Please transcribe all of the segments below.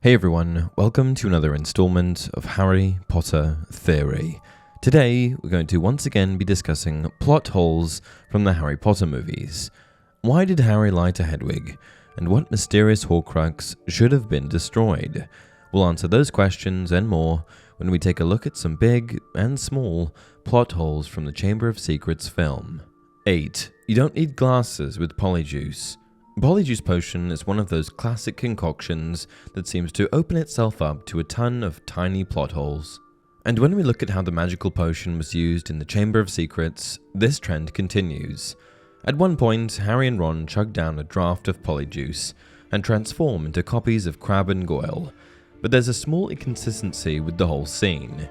Hey everyone, welcome to another installment of Harry Potter Theory. Today, we're going to once again be discussing plot holes from the Harry Potter movies. Why did Harry lie to Hedwig? And what mysterious Horcrux should have been destroyed? We'll answer those questions and more when we take a look at some big and small plot holes from the Chamber of Secrets film. 8. You don't need glasses with Polyjuice. Polyjuice potion is one of those classic concoctions that seems to open itself up to a ton of tiny plot holes. And when we look at how the magical potion was used in the Chamber of Secrets, this trend continues. At one point, Harry and Ron chug down a draft of Polyjuice and transform into copies of Crabbe and Goyle, but there's a small inconsistency with the whole scene.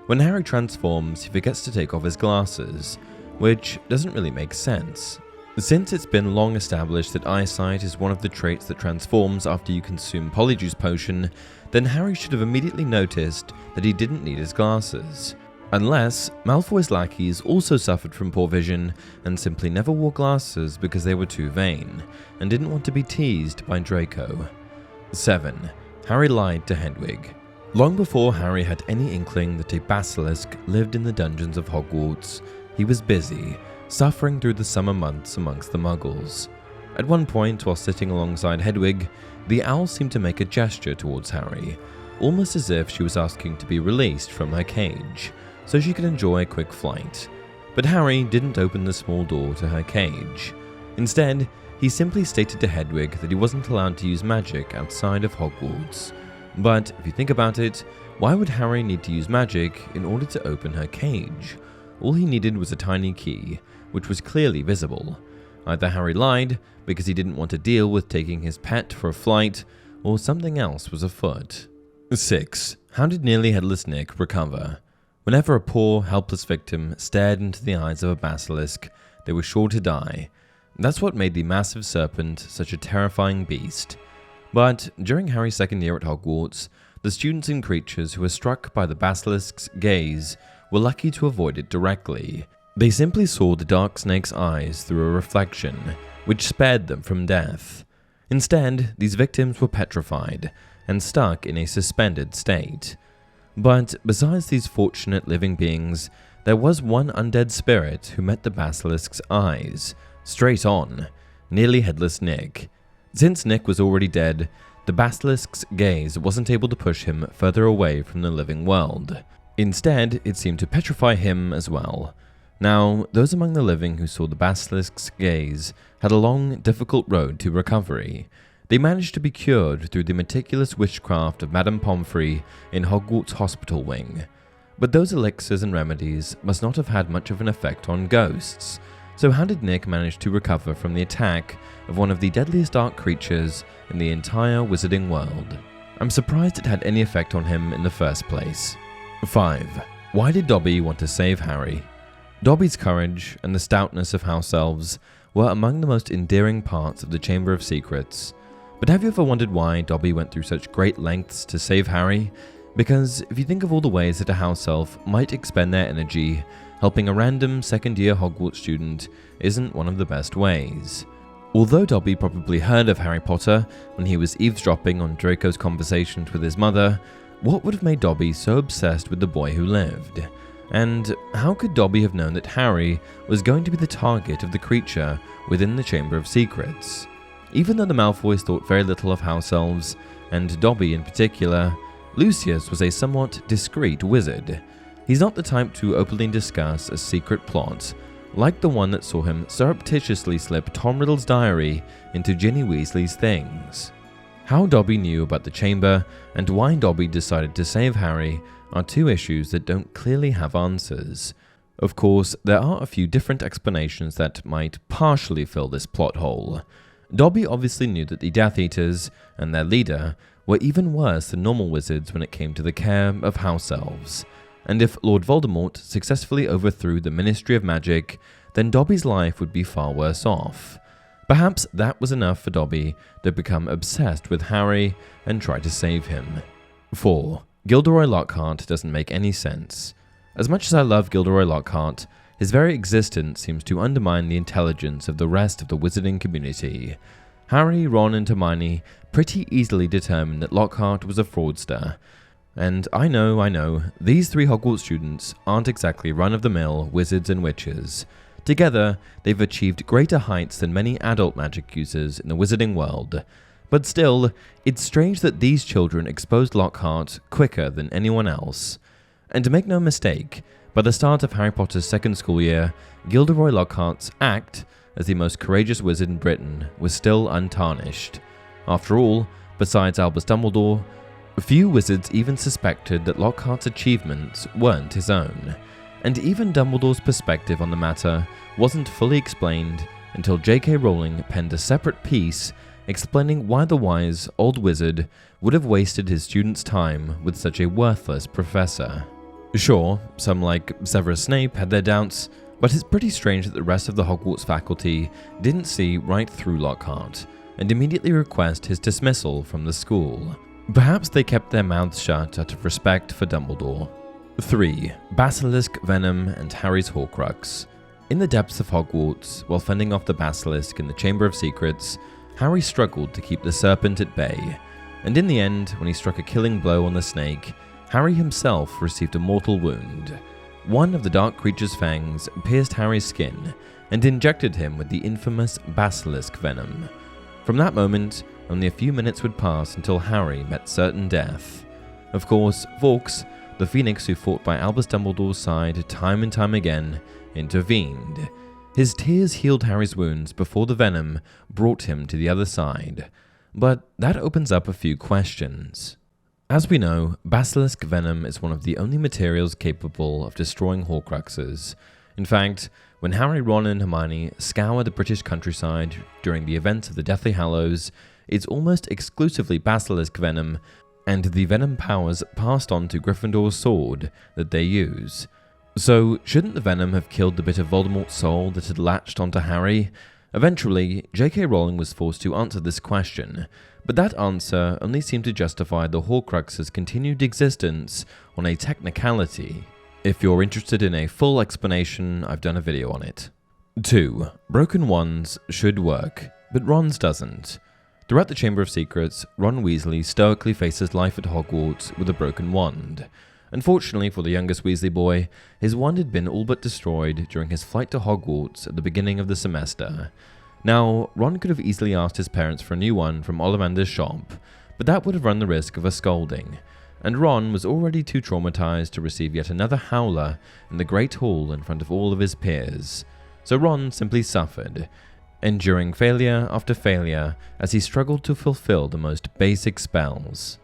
When Harry transforms, he forgets to take off his glasses, which doesn't really make sense. Since it's been long established that eyesight is one of the traits that transforms after you consume Polyjuice potion, then Harry should have immediately noticed that he didn't need his glasses. Unless Malfoy's lackeys also suffered from poor vision and simply never wore glasses because they were too vain, and didn't want to be teased by Draco. 7. Harry lied to Hedwig. Long before Harry had any inkling that a basilisk lived in the dungeons of Hogwarts, he was busy, suffering through the summer months amongst the muggles. At one point, while sitting alongside Hedwig, the owl seemed to make a gesture towards Harry, almost as if she was asking to be released from her cage, so she could enjoy a quick flight. But Harry didn't open the small door to her cage. Instead, he simply stated to Hedwig that he wasn't allowed to use magic outside of Hogwarts. But if you think about it, why would Harry need to use magic in order to open her cage? All he needed was a tiny key, which was clearly visible. Either Harry lied because he didn't want to deal with taking his pet for a flight, or something else was afoot. 6. How did nearly Headless Nick recover? Whenever a poor, helpless victim stared into the eyes of a basilisk, they were sure to die. That's what made the massive serpent such a terrifying beast. But during Harry's second year at Hogwarts, the students and creatures who were struck by the basilisk's gaze were lucky to avoid it directly. They simply saw the dark snake's eyes through a reflection, which spared them from death. Instead, these victims were petrified and stuck in a suspended state. But besides these fortunate living beings, there was one undead spirit who met the basilisk's eyes, straight on, nearly Headless Nick. Since Nick was already dead, the basilisk's gaze wasn't able to push him further away from the living world. Instead, it seemed to petrify him as well. Now, those among the living who saw the basilisk's gaze had a long, difficult road to recovery. They managed to be cured through the meticulous witchcraft of Madame Pomfrey in Hogwarts Hospital Wing. But those elixirs and remedies must not have had much of an effect on ghosts. So how did Nick manage to recover from the attack of one of the deadliest dark creatures in the entire wizarding world? I'm surprised it had any effect on him in the first place. 5. Why did Dobby want to save Harry? Dobby's courage and the stoutness of house elves were among the most endearing parts of the Chamber of Secrets. But have you ever wondered why Dobby went through such great lengths to save Harry? Because if you think of all the ways that a house elf might expend their energy, helping a random second-year Hogwarts student isn't one of the best ways. Although Dobby probably heard of Harry Potter when he was eavesdropping on Draco's conversations with his mother, what would have made Dobby so obsessed with the boy who lived? And how could Dobby have known that Harry was going to be the target of the creature within the Chamber of Secrets? Even though the Malfoys thought very little of house elves, and Dobby in particular, Lucius was a somewhat discreet wizard. He's not the type to openly discuss a secret plot, like the one that saw him surreptitiously slip Tom Riddle's diary into Ginny Weasley's things. How Dobby knew about the chamber and why Dobby decided to save Harry are two issues that don't clearly have answers. Of course, there are a few different explanations that might partially fill this plot hole. Dobby obviously knew that the Death Eaters and their leader were even worse than normal wizards when it came to the care of house elves. And if Lord Voldemort successfully overthrew the Ministry of Magic, then Dobby's life would be far worse off. Perhaps that was enough for Dobby to become obsessed with Harry and try to save him. 4. Gilderoy Lockhart doesn't make any sense. As much as I love Gilderoy Lockhart, his very existence seems to undermine the intelligence of the rest of the wizarding community. Harry, Ron and Hermione pretty easily determined that Lockhart was a fraudster. And I know, these three Hogwarts students aren't exactly run-of-the-mill wizards and witches. Together, they've achieved greater heights than many adult magic users in the wizarding world. But still, it's strange that these children exposed Lockhart quicker than anyone else. And to make no mistake, by the start of Harry Potter's second school year, Gilderoy Lockhart's act as the most courageous wizard in Britain was still untarnished. After all, besides Albus Dumbledore, few wizards even suspected that Lockhart's achievements weren't his own, and even Dumbledore's perspective on the matter wasn't fully explained until J.K. Rowling penned a separate piece explaining why the wise old wizard would have wasted his students' time with such a worthless professor. Sure, some like Severus Snape had their doubts, but it's pretty strange that the rest of the Hogwarts faculty didn't see right through Lockhart and immediately request his dismissal from the school. Perhaps they kept their mouths shut out of respect for Dumbledore. 3. Basilisk, Venom, and Harry's Horcrux. In the depths of Hogwarts, while fending off the Basilisk in the Chamber of Secrets, Harry struggled to keep the serpent at bay, and in the end, when he struck a killing blow on the snake, Harry himself received a mortal wound. One of the dark creature's fangs pierced Harry's skin and injected him with the infamous Basilisk venom. From that moment, only a few minutes would pass until Harry met certain death. Of course, Fawkes, the Phoenix who fought by Albus Dumbledore's side time and time again, intervened. His tears healed Harry's wounds before the venom brought him to the other side. But that opens up a few questions. As we know, Basilisk venom is one of the only materials capable of destroying Horcruxes. In fact, when Harry, Ron and Hermione scour the British countryside during the events of the Deathly Hallows, it's almost exclusively Basilisk venom and the venom powers passed on to Gryffindor's sword that they use. So, shouldn't the venom have killed the bit of Voldemort's soul that had latched onto Harry? Eventually, J.K. Rowling was forced to answer this question, but that answer only seemed to justify the Horcrux's continued existence on a technicality. If you're interested in a full explanation, I've done a video on it. 2. Broken wands should work, but Ron's doesn't. Throughout the Chamber of Secrets, Ron Weasley stoically faces life at Hogwarts with a broken wand. Unfortunately for the youngest Weasley boy, his wand had been all but destroyed during his flight to Hogwarts at the beginning of the semester. Now, Ron could have easily asked his parents for a new one from Ollivander's shop, but that would have run the risk of a scolding, and Ron was already too traumatized to receive yet another howler in the Great Hall in front of all of his peers. So Ron simply suffered, enduring failure after failure as he struggled to fulfill the most basic spells.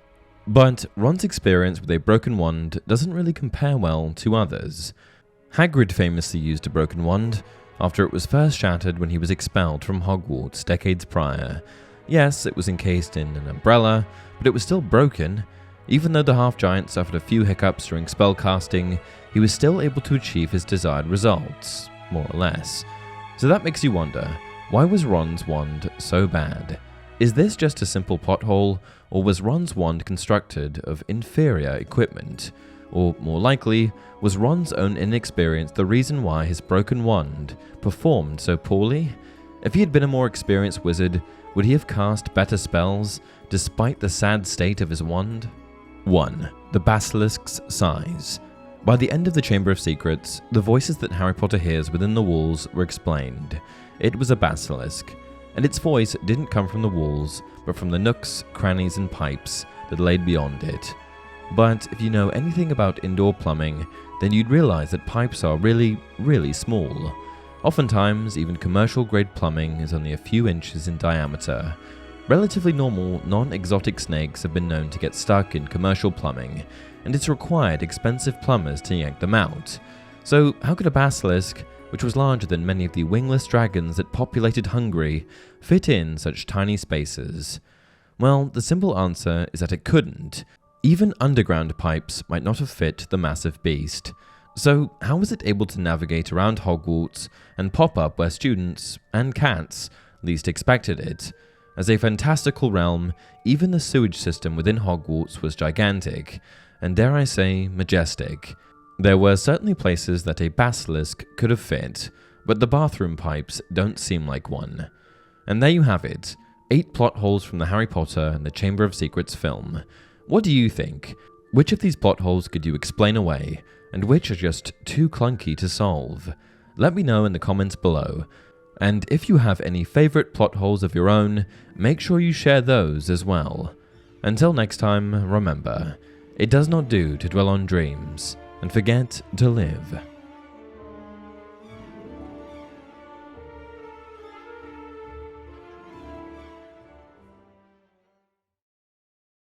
But Ron's experience with a broken wand doesn't really compare well to others. Hagrid famously used a broken wand after it was first shattered when he was expelled from Hogwarts decades prior. Yes, it was encased in an umbrella, but it was still broken. Even though the half-giant suffered a few hiccups during spellcasting, he was still able to achieve his desired results, more or less. So that makes you wonder, why was Ron's wand so bad? Is this just a simple plot hole, or was Ron's wand constructed of inferior equipment? Or, more likely, was Ron's own inexperience the reason why his broken wand performed so poorly? If he had been a more experienced wizard, would he have cast better spells, despite the sad state of his wand? 1. The Basilisk's size. By the end of the Chamber of Secrets, the voices that Harry Potter hears within the walls were explained. It was a basilisk, and its voice didn't come from the walls, but from the nooks, crannies, and pipes that laid beyond it. But if you know anything about indoor plumbing, then you'd realize that pipes are really, really small. Oftentimes, even commercial-grade plumbing is only a few inches in diameter. Relatively normal, non-exotic snakes have been known to get stuck in commercial plumbing, and it's required expensive plumbers to yank them out. So how could a basilisk, which was larger than many of the wingless dragons that populated Hungary, fit in such tiny spaces? Well, the simple answer is that it couldn't. Even underground pipes might not have fit the massive beast. So how was it able to navigate around Hogwarts and pop up where students, and cats, least expected it? As a fantastical realm, even the sewage system within Hogwarts was gigantic, and dare I say, majestic. There were certainly places that a basilisk could have fit, but the bathroom pipes don't seem like one. And there you have it, 8 plot holes from the Harry Potter and the Chamber of Secrets film. What do you think? Which of these plot holes could you explain away, and which are just too clunky to solve? Let me know in the comments below. And if you have any favourite plot holes of your own, make sure you share those as well. Until next time, remember, it does not do to dwell on dreams and forget to live.